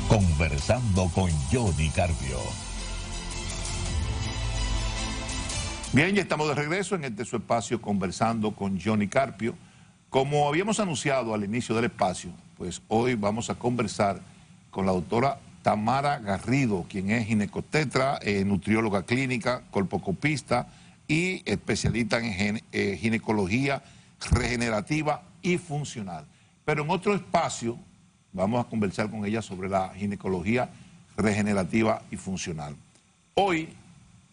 Conversando con Johnny Carpio. Bien, ya estamos de regreso en su espacio Conversando con Johnny Carpio. Como habíamos anunciado al inicio del espacio, pues hoy vamos a conversar con la doctora Tamara Garrido, quien es ginecotetra, nutrióloga clínica, colpocopista y especialista en ginecología regenerativa y funcional. Pero en otro espacio vamos a conversar con ella sobre la ginecología regenerativa y funcional. Hoy,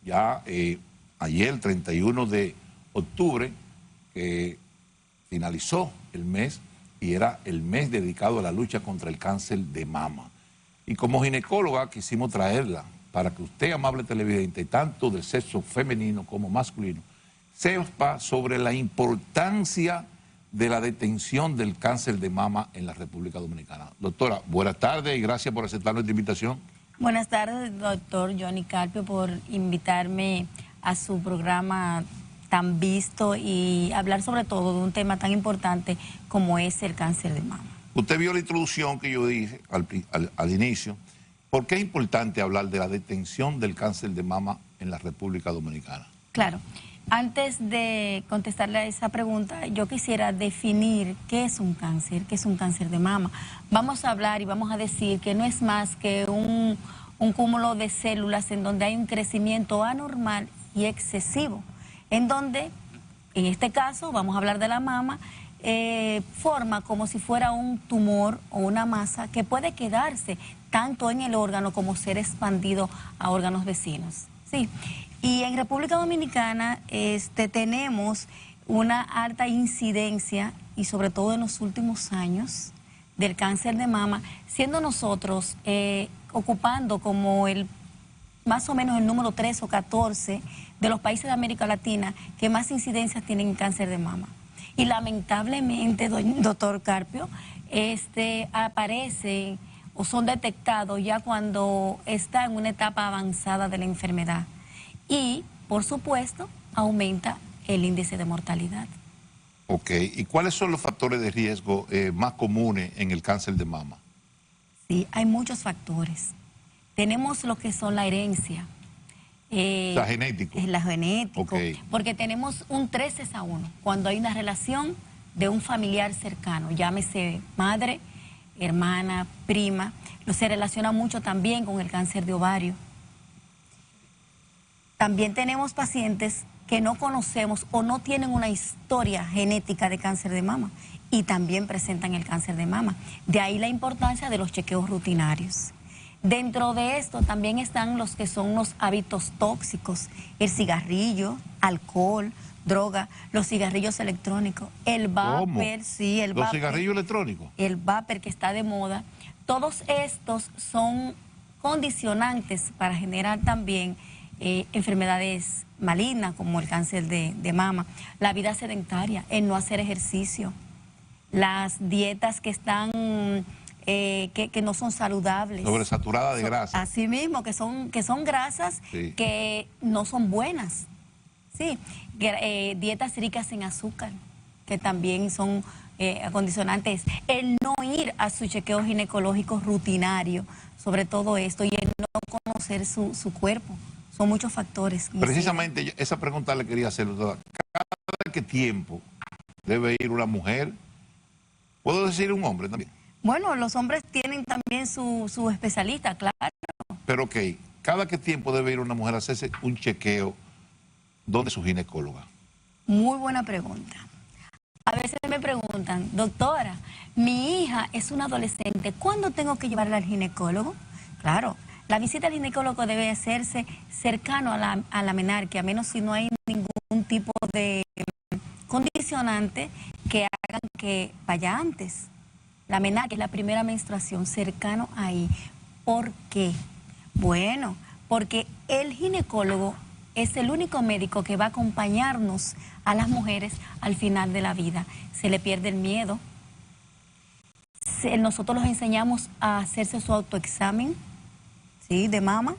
ya ayer, 31 de octubre, finalizó el mes y era el mes dedicado a la lucha contra el cáncer de mama. Y como ginecóloga quisimos traerla para que usted, amable televidente, tanto del sexo femenino como masculino, sepa sobre la importancia de la detención del cáncer de mama en la República Dominicana. Doctora, buenas tardes y gracias por aceptar nuestra invitación. Buenas tardes, doctor Johnny Carpio, por invitarme a su programa tan visto y hablar sobre todo de un tema tan importante como es el cáncer de mama. Usted vio la introducción que yo dije al inicio. ¿Por qué es importante hablar de la detención del cáncer de mama en la República Dominicana? Claro. Antes de contestarle a esa pregunta, yo quisiera definir qué es un cáncer de mama. Vamos a hablar y vamos a decir que no es más que un cúmulo de células en donde hay un crecimiento anormal y excesivo, en donde, en este caso, vamos a hablar de la mama, forma como si fuera un tumor o una masa que puede quedarse tanto en el órgano como ser expandido a órganos vecinos. Sí. Y en República Dominicana tenemos una alta incidencia, y sobre todo en los últimos años, del cáncer de mama, siendo nosotros ocupando como más o menos el número 3 o 14 de los países de América Latina que más incidencias tienen en cáncer de mama. Y lamentablemente, doctor Carpio, aparecen o son detectados ya cuando está en una etapa avanzada de la enfermedad. Y, por supuesto, aumenta el índice de mortalidad. Ok, ¿y cuáles son los factores de riesgo más comunes en el cáncer de mama? Sí, hay muchos factores. Tenemos lo que son la herencia. La genética. Es la genética. Okay. Porque tenemos un 3:1, cuando hay una relación de un familiar cercano, llámese madre, hermana, prima. Se relaciona mucho también con el cáncer de ovario. También tenemos pacientes que no conocemos o no tienen una historia genética de cáncer de mama y también presentan el cáncer de mama. De ahí la importancia de los chequeos rutinarios. Dentro de esto también están los que son los hábitos tóxicos, el cigarrillo, alcohol, droga, los cigarrillos electrónicos, el vapor, sí, el ¿Los vapor, cigarrillos electrónicos? El vapor que está de moda. Todos estos son condicionantes para generar también enfermedades malignas como el cáncer de mama, la vida sedentaria, el no hacer ejercicio, las dietas que están que no son saludables, sobresaturadas de grasa. Así mismo, que son grasas, sí, que no son buenas. Sí, dietas ricas en azúcar, que también son acondicionantes. El no ir a su chequeo ginecológico rutinario, sobre todo esto, y el no conocer su cuerpo. Son muchos factores. Precisamente esa pregunta le quería hacer, doctora. ¿Cada qué tiempo debe ir una mujer? ¿Puedo decir un hombre también? Bueno, los hombres tienen también su especialista, claro. Pero ok, ¿cada qué tiempo debe ir una mujer a hacerse un chequeo donde su ginecóloga? Muy buena pregunta. A veces me preguntan, doctora, mi hija es una adolescente, ¿cuándo tengo que llevarla al ginecólogo? Claro, la visita al ginecólogo debe hacerse cercano a la menarquia, a menos si no hay ningún tipo de condicionante que hagan que vaya antes. La menarquia es la primera menstruación, cercano ahí. ¿Por qué? Bueno, porque el ginecólogo es el único médico que va a acompañarnos a las mujeres al final de la vida. Se le pierde el miedo. Nosotros los enseñamos a hacerse su autoexamen, ¿sí?, de mama.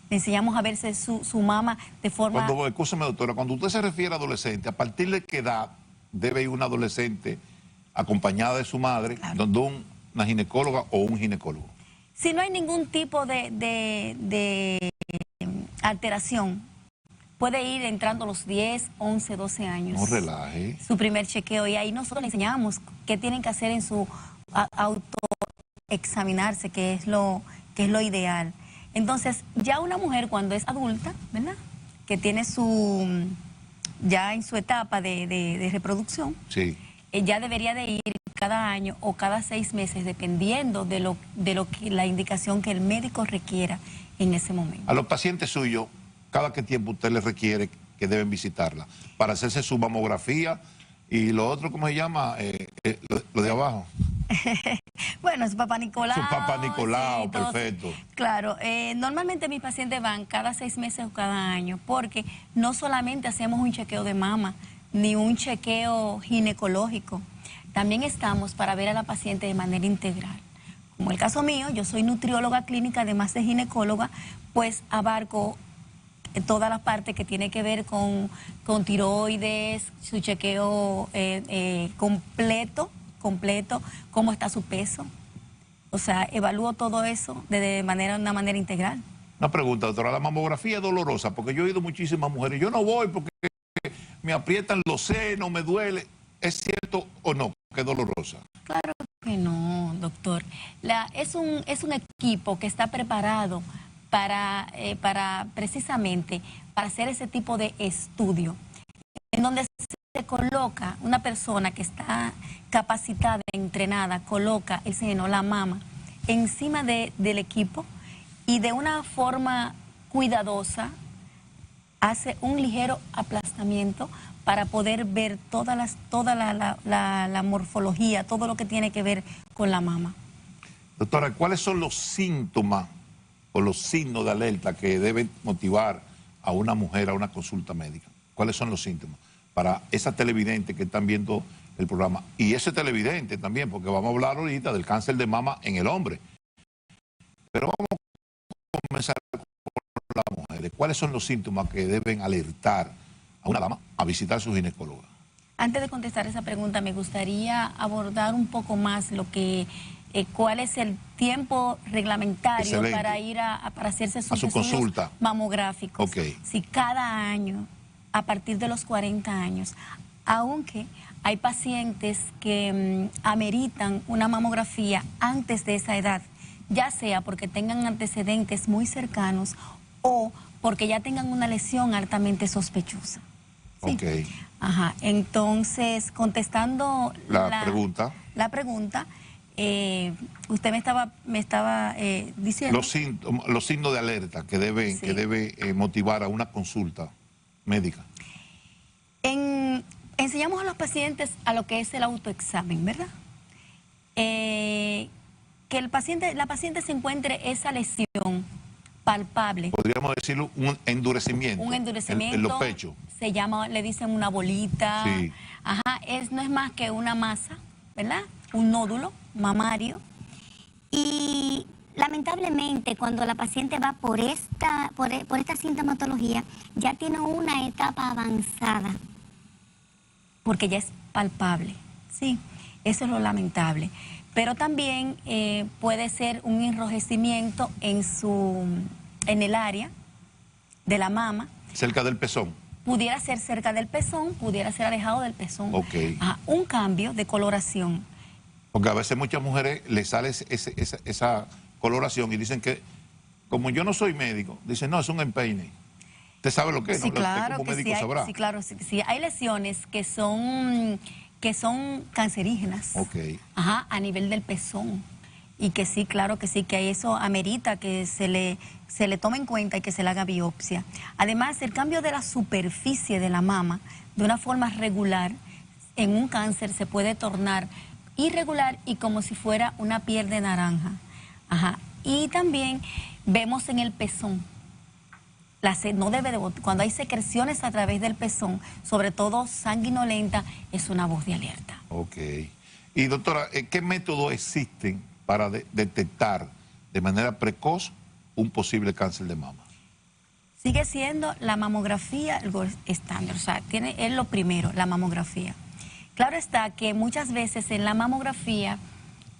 Le enseñamos a verse su mama de forma... Escúchame, doctora, cuando usted se refiere a adolescente, ¿a partir de qué edad debe ir una adolescente acompañada de su madre, claro, donde una ginecóloga o un ginecólogo? Si no hay ningún tipo de alteración, puede ir entrando a los 10, 11, 12 años. No relaje. Su primer chequeo. Y ahí nosotros le enseñamos qué tienen que hacer en su autoexaminarse, que es lo ideal. Entonces, ya una mujer cuando es adulta, ¿verdad? Que tiene ya en su etapa de reproducción, sí, ya debería de ir cada año o cada 6 meses, dependiendo de lo que la indicación que el médico requiera en ese momento. A los pacientes suyos, ¿cada qué tiempo usted les requiere que deben visitarla? Para hacerse su mamografía y lo otro, ¿cómo se llama? Lo de abajo. Bueno, su papá Nicolau. Su papá Nicolau, sí, perfecto. Claro, normalmente mis pacientes van cada 6 meses o cada año, porque no solamente hacemos un chequeo de mama, ni un chequeo ginecológico. También estamos para ver a la paciente de manera integral. Como el caso mío, yo soy nutrióloga clínica, además de ginecóloga, pues abarco toda la parte que tiene que ver con tiroides, su chequeo completo, cómo está su peso. O sea, evalúo todo eso de una manera integral. Una pregunta, doctora, la mamografía es dolorosa, porque yo he oído muchísimas mujeres, yo no voy porque me aprietan los senos, me duele. ¿Es cierto o no que es dolorosa? Claro que no, doctor. Es un equipo que está preparado para precisamente para hacer ese tipo de estudio, en donde se coloca una persona que está capacitada, entrenada, coloca el seno, la mama, encima del equipo y de una forma cuidadosa hace un ligero aplastamiento para poder ver toda la morfología, todo lo que tiene que ver con la mama. Doctora, ¿cuáles son los síntomas o los signos de alerta que deben motivar a una mujer a una consulta médica? ¿Cuáles son los síntomas? Para esas televidentes que están viendo el programa. Y ese televidente también, porque vamos a hablar ahorita del cáncer de mama en el hombre. Pero vamos a comenzar con las mujeres. ¿Cuáles son los síntomas que deben alertar a una dama a visitar a su ginecóloga? Antes de contestar esa pregunta, me gustaría abordar un poco más cuál es el tiempo reglamentario para ir para hacerse sus su consulta mamográficos. Okay. Si cada año, a partir de los 40 años, aunque hay pacientes que ameritan una mamografía antes de esa edad, ya sea porque tengan antecedentes muy cercanos o porque ya tengan una lesión altamente sospechosa. ¿Sí? Ok. Ajá. Entonces, contestando la pregunta, usted me estaba diciendo los signos de alerta que debe motivar a una consulta médica. Enseñamos a los pacientes a lo que es el autoexamen, ¿verdad? Que la paciente se encuentre esa lesión palpable. Podríamos decirlo, un endurecimiento. Un endurecimiento. En los pechos. Se llama, le dicen una bolita. Sí. Ajá, no es más que una masa, ¿verdad? Un nódulo mamario. Y lamentablemente cuando la paciente va por esta sintomatología, ya tiene una etapa avanzada. Porque ya es palpable, ¿sí? Eso es lo lamentable. Pero también puede ser un enrojecimiento en el área de la mama. Cerca del pezón. Pudiera ser cerca del pezón, pudiera ser alejado del pezón. Ok. Un cambio de coloración. Porque a veces muchas mujeres les sale esa coloración y dicen que, como yo no soy médico, dicen, no, es un empeine. ¿Usted sabe lo que es? Sí, ¿no? claro como que médico sí. sabrá. Sí, claro, sí. Hay lesiones que son cancerígenas. Ok. Ajá, a nivel del pezón. Y que sí, claro que sí, que eso amerita que se le tome en cuenta y que se le haga biopsia. Además, el cambio de la superficie de la mama de una forma regular en un cáncer se puede tornar irregular y como si fuera una piel de naranja. Ajá. Y también vemos en el pezón. Cuando hay secreciones a través del pezón, sobre todo sanguinolenta, es una voz de alerta. Ok. Y doctora, ¿qué métodos existen para detectar de manera precoz un posible cáncer de mama? Sigue siendo la mamografía el gold estándar, o sea, es lo primero, la mamografía. Claro está que muchas veces en la mamografía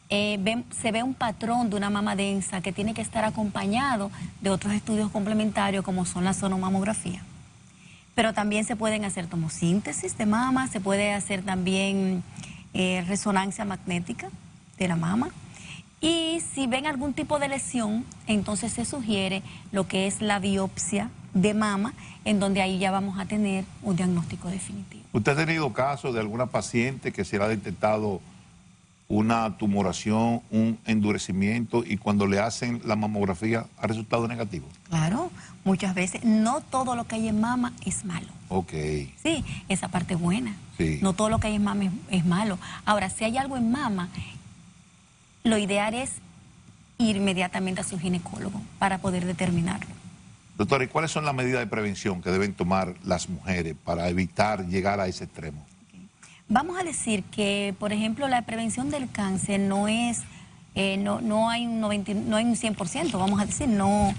se ve un patrón de una mama densa que tiene que estar acompañado de otros estudios complementarios como son la sonomamografía. Pero también se pueden hacer tomosíntesis de mama, se puede hacer también resonancia magnética de la mama. Y si ven algún tipo de lesión, entonces se sugiere lo que es la biopsia de mama, en donde ahí ya vamos a tener un diagnóstico definitivo. ¿Usted ha tenido casos de alguna paciente que se le ha detectado una tumoración, un endurecimiento, y cuando le hacen la mamografía ha resultado negativo? Claro, muchas veces. No todo lo que hay en mama es malo. Ok. Sí, esa parte es buena. Sí. No todo lo que hay en mama es malo. Ahora, si hay algo en mama, lo ideal es ir inmediatamente a su ginecólogo para poder determinarlo. Doctora, ¿y cuáles son las medidas de prevención que deben tomar las mujeres para evitar llegar a ese extremo? Vamos a decir que, por ejemplo, la prevención del cáncer no es, no hay un 100%, vamos a decir, no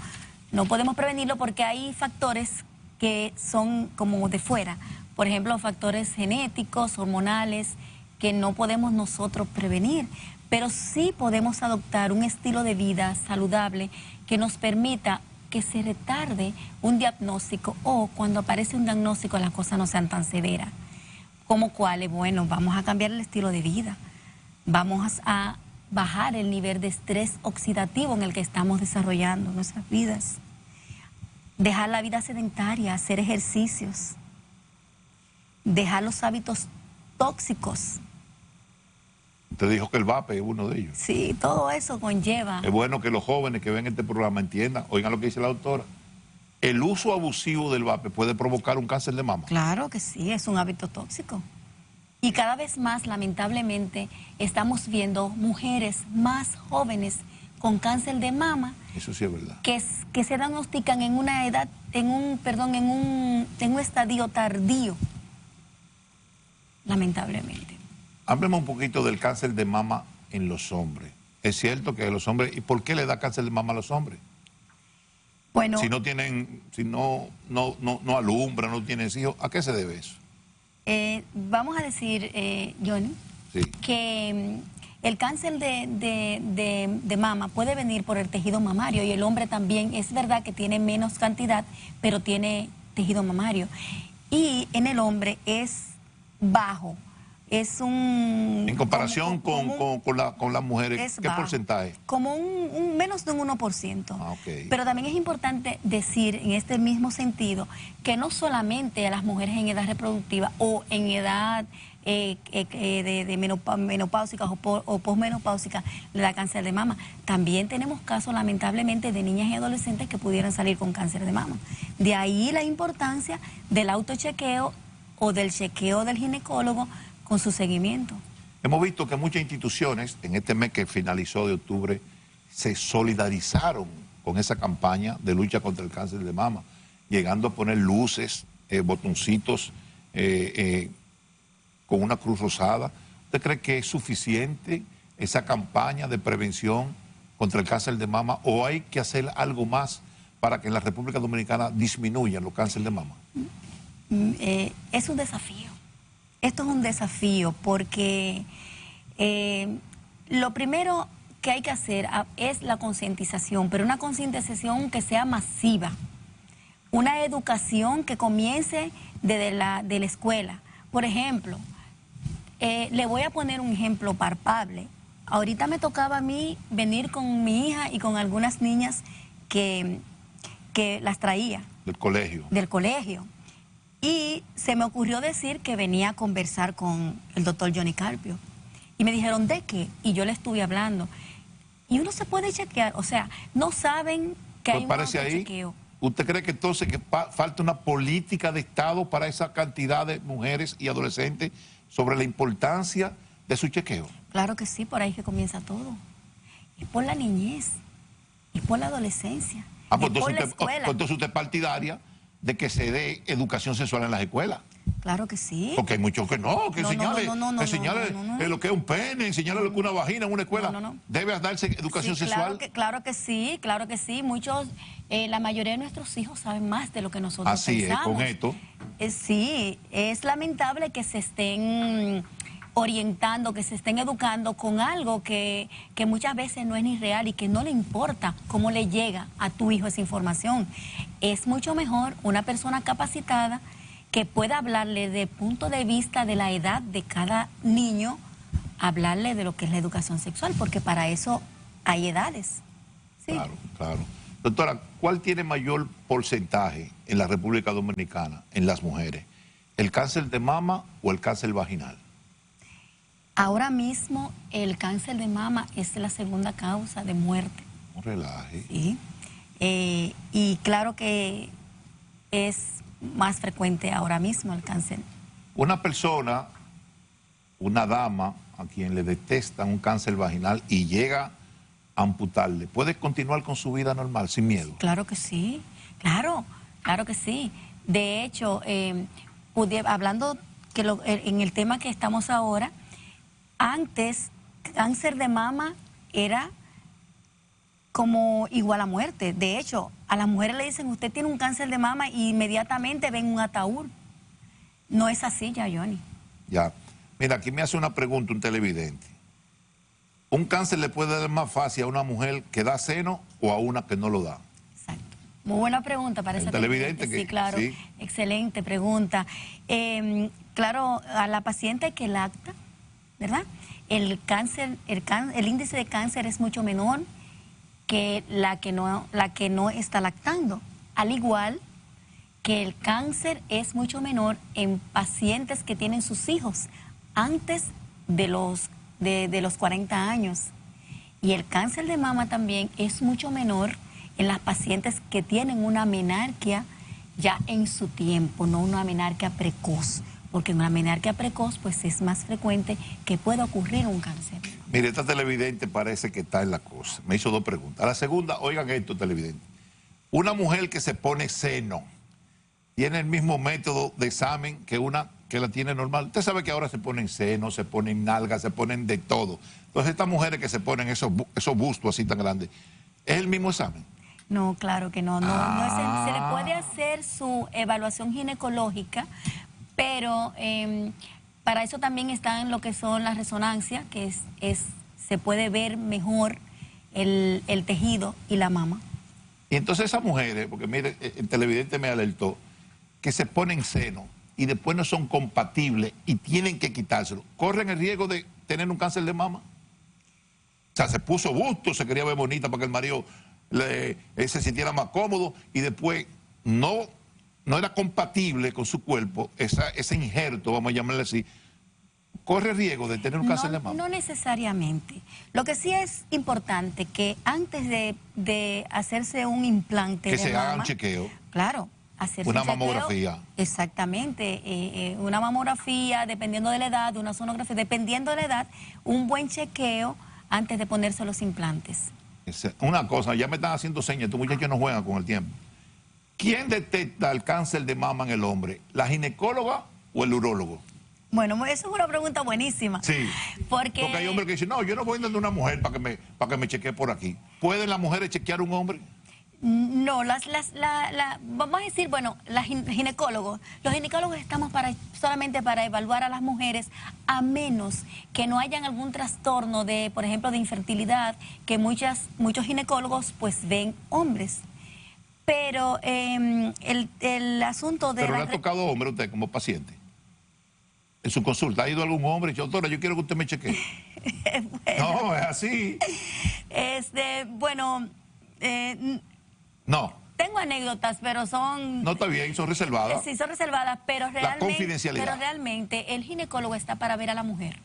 podemos prevenirlo porque hay factores que son como de fuera. Por ejemplo, factores genéticos, hormonales, que no podemos nosotros prevenir, pero sí podemos adoptar un estilo de vida saludable que nos permita que se retarde un diagnóstico, o cuando aparece un diagnóstico las cosas no sean tan severas. ¿Como cuáles? Bueno, vamos a cambiar el estilo de vida, vamos a bajar el nivel de estrés oxidativo en el que estamos desarrollando nuestras vidas, dejar la vida sedentaria, hacer ejercicios, dejar los hábitos tóxicos. Usted dijo que el vape es uno de ellos. Sí, todo eso conlleva. Es bueno que los jóvenes que ven este programa entiendan, oigan lo que dice la doctora. ¿El uso abusivo del vape puede provocar un cáncer de mama? Claro que sí, es un hábito tóxico. Y cada vez más, lamentablemente, estamos viendo mujeres más jóvenes con cáncer de mama. Eso sí es verdad. Que se diagnostican en una edad, en un estadio tardío, lamentablemente. Hablemos un poquito del cáncer de mama en los hombres. Es cierto que los hombres, ¿y por qué le da cáncer de mama a los hombres? Bueno, Si no tienen, si no alumbran, no tienen hijos, ¿a qué se debe eso? vamos a decir, Johnny, Sí. que el cáncer de mama puede venir por el tejido mamario, y el hombre también, es verdad que tiene menos cantidad, pero tiene tejido mamario. Y en el hombre es bajo. Es un... En comparación con las mujeres, ¿qué bajo, porcentaje? Como un menos de un 1%. Ah, ok. Pero también es importante decir en este mismo sentido que no solamente a las mujeres en edad reproductiva o en edad de menopáusicas o posmenopáusicas le da cáncer de mama. También tenemos casos lamentablemente de niñas y adolescentes que pudieran salir con cáncer de mama. De ahí la importancia del autochequeo o del chequeo del ginecólogo con su seguimiento. Hemos visto que muchas instituciones, en este mes que finalizó de octubre, se solidarizaron con esa campaña de lucha contra el cáncer de mama, llegando a poner luces, botoncitos con una cruz rosada. ¿Usted cree que es suficiente esa campaña de prevención contra el cáncer de mama, o hay que hacer algo más para que en la República Dominicana disminuyan los cánceres de mama? Es un desafío. Esto es un desafío porque lo primero que hay que hacer es la concientización, pero una concientización que sea masiva, una educación que comience desde la escuela. Por ejemplo, le voy a poner un ejemplo palpable. Ahorita me tocaba a mí venir con mi hija y con algunas niñas que las traía. Del colegio. Del colegio. Y se me ocurrió decir que venía a conversar con el doctor Johnny Carpio. Y me dijeron, ¿de qué? Y yo le estuve hablando. Y uno se puede chequear, o sea, no saben que hay un autochequeo. ¿Usted cree que entonces que falta una política de Estado para esa cantidad de mujeres y adolescentes sobre la importancia de su chequeo? Claro que sí, por ahí que comienza todo. Y por la niñez, y por la adolescencia, pues y por la escuela. Entonces usted es partidaria de que se dé educación sexual en las escuelas. Claro que sí. Porque hay muchos que no, que enseñarle lo que es un pene, enseñarle lo que es una vagina en una escuela. ¿Debe darse educación sexual? Claro que sí. Muchos, la mayoría de nuestros hijos saben más de lo que nosotros pensamos. Así es, con esto. Sí, es lamentable que se estén orientando, que se estén educando con algo que muchas veces no es ni real y que no le importa cómo le llega a tu hijo esa información. Es mucho mejor una persona capacitada que pueda hablarle de punto de vista de la edad de cada niño, hablarle de lo que es la educación sexual, porque para eso hay edades. Sí. Claro, claro. Doctora, ¿cuál tiene mayor porcentaje en la República Dominicana en las mujeres? ¿El cáncer de mama o el cáncer vaginal? Ahora mismo el cáncer de mama es la segunda causa de muerte. No relaje. Sí. Y claro que es más frecuente ahora mismo el cáncer. Una persona, una dama a quien le detestan un cáncer vaginal y llega a amputarle, ¿puede continuar con su vida normal sin miedo? Claro que sí, claro que sí. De hecho, hablando en el tema que estamos ahora, antes cáncer de mama era como igual a muerte. De hecho, a las mujeres le dicen, usted tiene un cáncer de mama y inmediatamente ven un ataúd. No es así ya, Johnny. Ya. Mira, aquí me hace una pregunta un televidente. ¿Un cáncer le puede dar más fácil a una mujer que da seno o a una que no lo da? Exacto. Muy buena pregunta para esa televidente. Sí, claro. Sí. Excelente pregunta. Claro, a la paciente que lacta, ¿verdad? El índice de cáncer es mucho menor que la que no está lactando. Al igual que el cáncer es mucho menor en pacientes que tienen sus hijos antes de los 40 años. Y el cáncer de mama también es mucho menor en las pacientes que tienen una menarquia ya en su tiempo, no una menarquia precoz. Porque en una menarquia precoz pues es más frecuente que pueda ocurrir un cáncer. Mire, esta televidente parece que está en la cosa. Me hizo dos preguntas. La segunda, oigan esto, televidente. Una mujer que se pone seno, ¿tiene el mismo método de examen que una que la tiene normal? Usted sabe que ahora se ponen senos, se ponen nalgas, se ponen de todo. Entonces estas mujeres que se ponen esos bustos así tan grandes, ¿es el mismo examen? No, claro que no. Se le puede hacer su evaluación ginecológica, pero para eso también están lo que son las resonancias, que se puede ver mejor el tejido y la mama. Y entonces esas mujeres, porque mire, el televidente me alertó, que se ponen seno y después no son compatibles y tienen que quitárselo, ¿corren el riesgo de tener un cáncer de mama? O sea, se puso busto, se quería ver bonita para que el marido se sintiera más cómodo y después no era compatible con su cuerpo, ese injerto, vamos a llamarle así, ¿corre riesgo de tener un cáncer de mama? No necesariamente. Lo que sí es importante que antes de hacerse un implante que de se mama, haga un chequeo. Claro, hacerse una un chequeo, mamografía. Exactamente, una mamografía, dependiendo de la edad, una sonografía, dependiendo de la edad, un buen chequeo antes de ponerse los implantes. Una cosa, ya me están haciendo señas, estos muchachos no juegan con el tiempo. ¿Quién detecta el cáncer de mama en el hombre? ¿La ginecóloga o el urólogo? Bueno, eso es una pregunta buenísima. Sí, porque hay hombres que dicen, no, yo no voy a donde una mujer para que me chequee por aquí. ¿Pueden las mujeres chequear a un hombre? No, vamos a decir, bueno, los ginecólogos estamos solamente para evaluar a las mujeres, a menos que no hayan algún trastorno de, por ejemplo, de infertilidad, que muchos ginecólogos pues ven hombres. Pero el asunto de... ¿Pero le ha tocado hombre a usted como paciente? En su consulta, ¿ha ido algún hombre? Doctora, yo quiero que usted me chequee. Bueno, no, es así. Bueno... no. Tengo anécdotas, pero son... No, está bien, son reservadas. Sí, son reservadas, pero realmente... La confidencialidad. Pero realmente el ginecólogo está para ver a la mujer.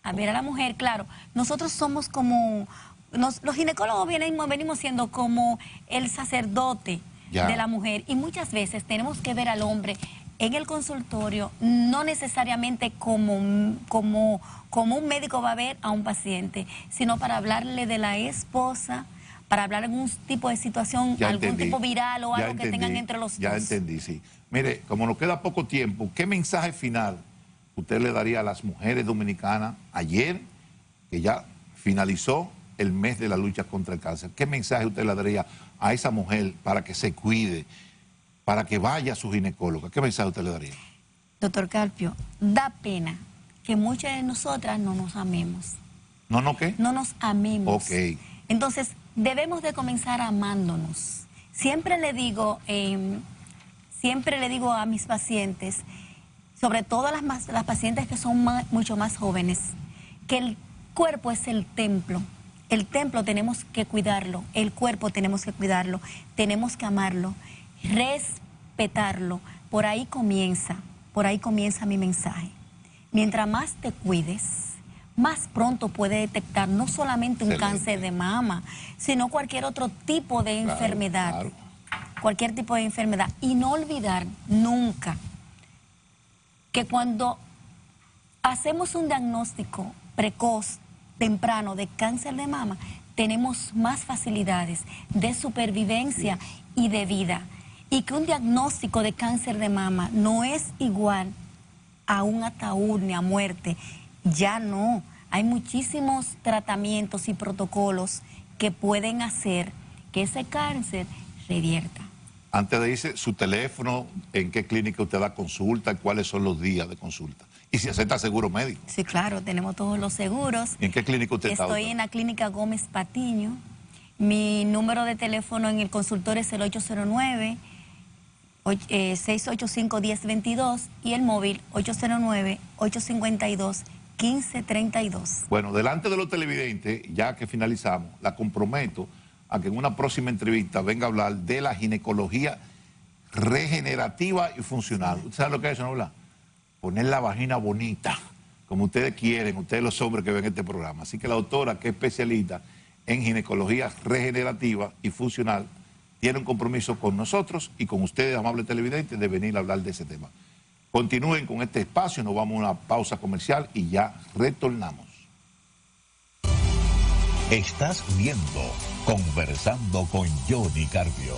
A ver a la mujer, claro. Nosotros somos como... los ginecólogos venimos siendo como el sacerdote de la mujer. Y muchas veces tenemos que ver al hombre en el consultorio, no necesariamente como un médico va a ver a un paciente, sino para hablarle de la esposa, para hablar de algún tipo de situación, algún tipo viral o algo que tengan entre los dos. Ya entendí, sí. Mire, como nos queda poco tiempo, ¿qué mensaje final usted le daría a las mujeres dominicanas ayer, que ya finalizó el mes de la lucha contra el cáncer? ¿Qué mensaje usted le daría a esa mujer para que se cuide, para que vaya a su ginecóloga? ¿Qué mensaje usted le daría? Doctor Carpio, da pena que muchas de nosotras no nos amemos. ¿No, no qué? No nos amemos. Ok. Entonces, debemos de comenzar amándonos. Siempre le digo a mis pacientes, sobre todo las pacientes que son mucho más jóvenes, que el cuerpo es el templo. El templo tenemos que cuidarlo, el cuerpo tenemos que cuidarlo, tenemos que amarlo, respetarlo. Por ahí comienza mi mensaje. Mientras más te cuides, más pronto puede detectar no solamente un cáncer de mama, sino cualquier otro tipo de enfermedad. Claro. Cualquier tipo de enfermedad. Y no olvidar nunca que cuando hacemos un diagnóstico precoz, temprano de cáncer de mama, tenemos más facilidades de supervivencia y de vida. Y que un diagnóstico de cáncer de mama no es igual a un ataúd ni a muerte. Ya no. Hay muchísimos tratamientos y protocolos que pueden hacer que ese cáncer revierta. Antes de irse, su teléfono, en qué clínica usted da consulta, cuáles son los días de consulta. Y si acepta seguro médico. Sí, claro, tenemos todos los seguros. ¿Y en qué clínica usted está? Estoy en la clínica Gómez Patiño. Mi número de teléfono en el consultorio es el 809-685-1022 y el móvil 809-852-1532. Bueno, delante de los televidentes, ya que finalizamos, la comprometo a que en una próxima entrevista venga a hablar de la ginecología regenerativa y funcional. ¿Usted sabe lo que es eso, no habla? Poner la vagina bonita, como ustedes quieren, ustedes los hombres que ven este programa. Así que la doctora, que es especialista en ginecología regenerativa y funcional, tiene un compromiso con nosotros y con ustedes, amables televidentes, de venir a hablar de ese tema. Continúen con este espacio, nos vamos a una pausa comercial y ya retornamos. Estás viendo Conversando con Johnny Carpio.